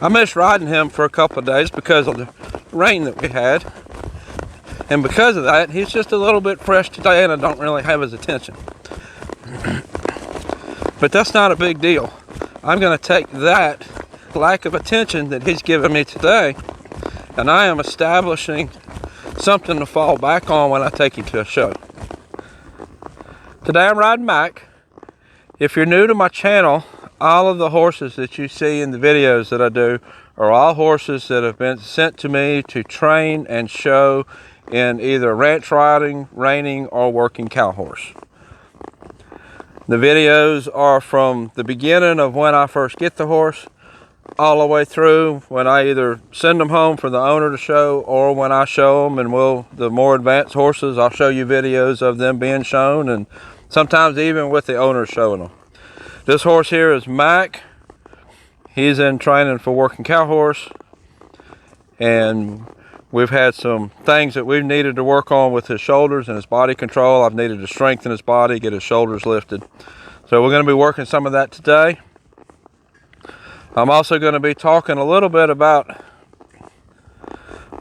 I missed riding him for a couple of days because of the rain that we had. And because of that, he's just a little bit fresh today and I don't really have his attention. But that's not a big deal. I'm going to take that lack of attention that he's given me today and I am establishing something to fall back on when I take him to a show. Today I'm riding Mac. If you're new to my channel, all of the horses that you see in the videos that I do are all horses that have been sent to me to train and show in either ranch riding, reining, or working cow horse. The videos are from the beginning of when I first get the horse all the way through when I either send them home for the owner to show or when I show them, and the more advanced horses, I'll show you videos of them being shown and sometimes even with the owner showing them. This horse here is Mac. He's in training for working cow horse, and we've had some things that we've needed to work on with his shoulders and his body control. I've needed to strengthen his body, get his shoulders lifted. So we're going to be working some of that today. I'm also going to be talking a little bit about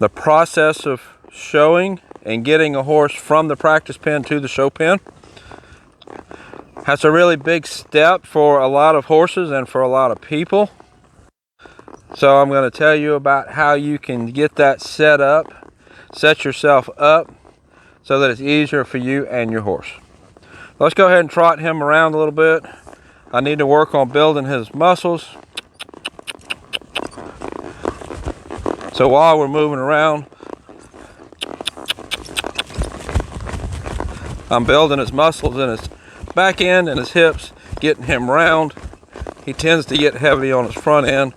the process of showing and getting a horse from the practice pen to the show pen. That's a really big step for a lot of horses and for a lot of people. So I'm going to tell you about how you can get that set yourself up so that it's easier for you and your horse. Let's go ahead and trot him around a little bit. I need to work on building his muscles. So while we're moving around, I'm building his muscles in his back end and his hips, getting him round. He tends to get heavy on his front end.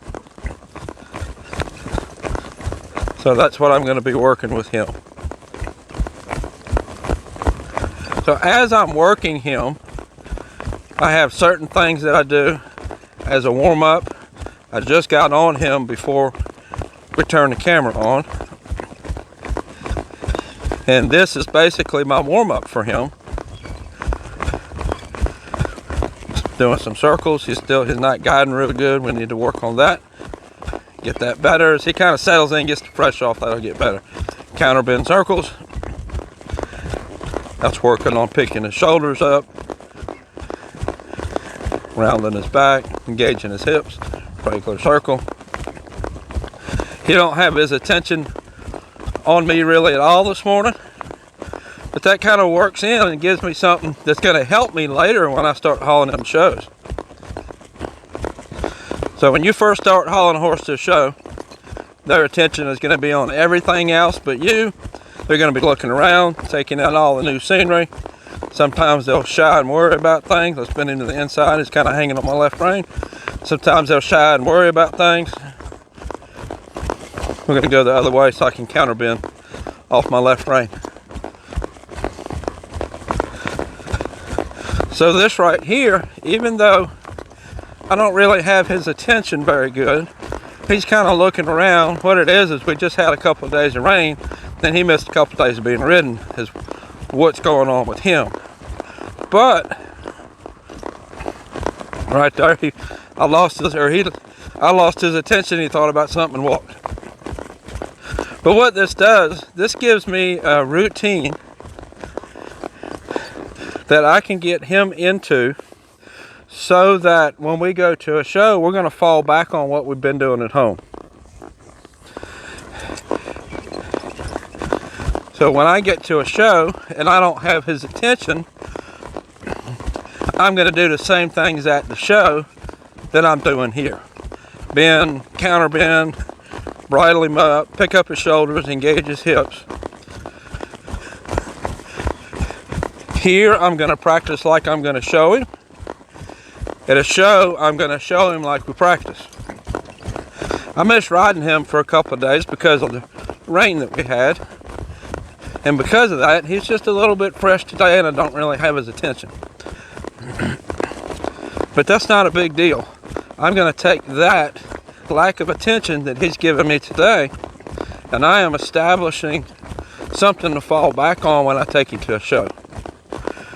So that's what I'm going to be working with him. So as I'm working him, I have certain things that I do as a warm-up. I just got on him before we turn the camera on. And this is basically my warm-up for him. Doing some circles. He's not guiding real good. We need to work on that. Get that better. As he kind of settles in, gets the pressure off, that'll get better. Counter bend circles. That's working on picking his shoulders up, rounding his back, engaging his hips. Regular circle. He don't have his attention on me really at all this morning. But that kind of works in and gives me something that's going to help me later when I start hauling them shows. So when you first start hauling a horse to a show, their attention is going to be on everything else but you. They're going to be looking around, taking out all the new scenery. Sometimes they'll shy and worry about things. I'll spin into the inside. It's kind of hanging on my left rein. Sometimes they'll shy and worry about things. We're going to go the other way so I can counter bend off my left rein. So this right here, even though I don't really have his attention very good, he's kind of looking around. What it is we just had a couple of days of rain, then he missed a couple of days of being ridden, is what's going on with him. But right there, I lost his attention. He thought about something and walked. But what this does, this gives me a routine that I can get him into so that when we go to a show, we're going to fall back on what we've been doing at home. So when I get to a show and I don't have his attention, I'm going to do the same things at the show that I'm doing here. Bend, counter bend, bridle him up, pick up his shoulders, engage his hips. Here, I'm going to practice like I'm going to show him. At a show, I'm going to show him like we practice. I missed riding him for a couple of days because of the rain that we had. And because of that, he's just a little bit fresh today and I don't really have his attention. But that's not a big deal. I'm going to take that lack of attention that he's given me today and I am establishing something to fall back on when I take him to a show.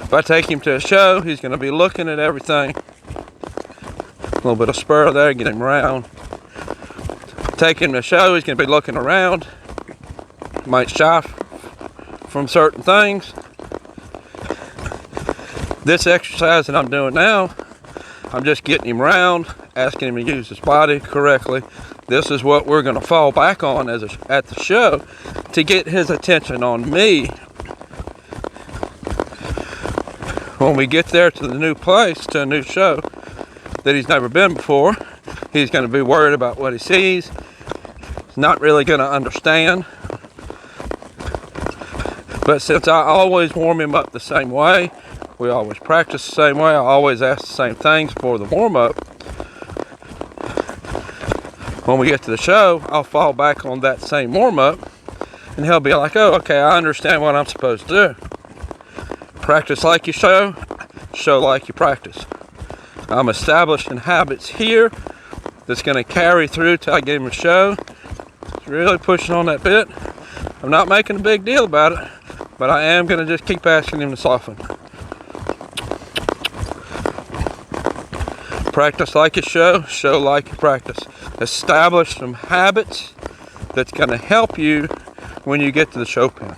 If I take him to a show, he's going to be looking at everything. A little bit of spur there, get him around. take him to show, he's going to be looking around, might shy from certain things. This exercise that I'm doing now, I'm just getting him around, asking him to use his body correctly. This is what we're going to fall back on at the show to get his attention on me. When we get there to the new place, to a new show that he's never been before, he's going to be worried about what he sees. He's not really going to understand. But since I always warm him up the same way, we always practice the same way, I always ask the same things for the warm-up. When we get to the show, I'll fall back on that same warm-up, and he'll be like, oh, okay, I understand what I'm supposed to do. Practice like you show, show like you practice. I'm establishing habits here that's going to carry through till I get him a show. He's really pushing on that bit. I'm not making a big deal about it, but I am going to just keep asking him to soften. Practice like you show, show like you practice. Establish some habits that's going to help you when you get to the show pen.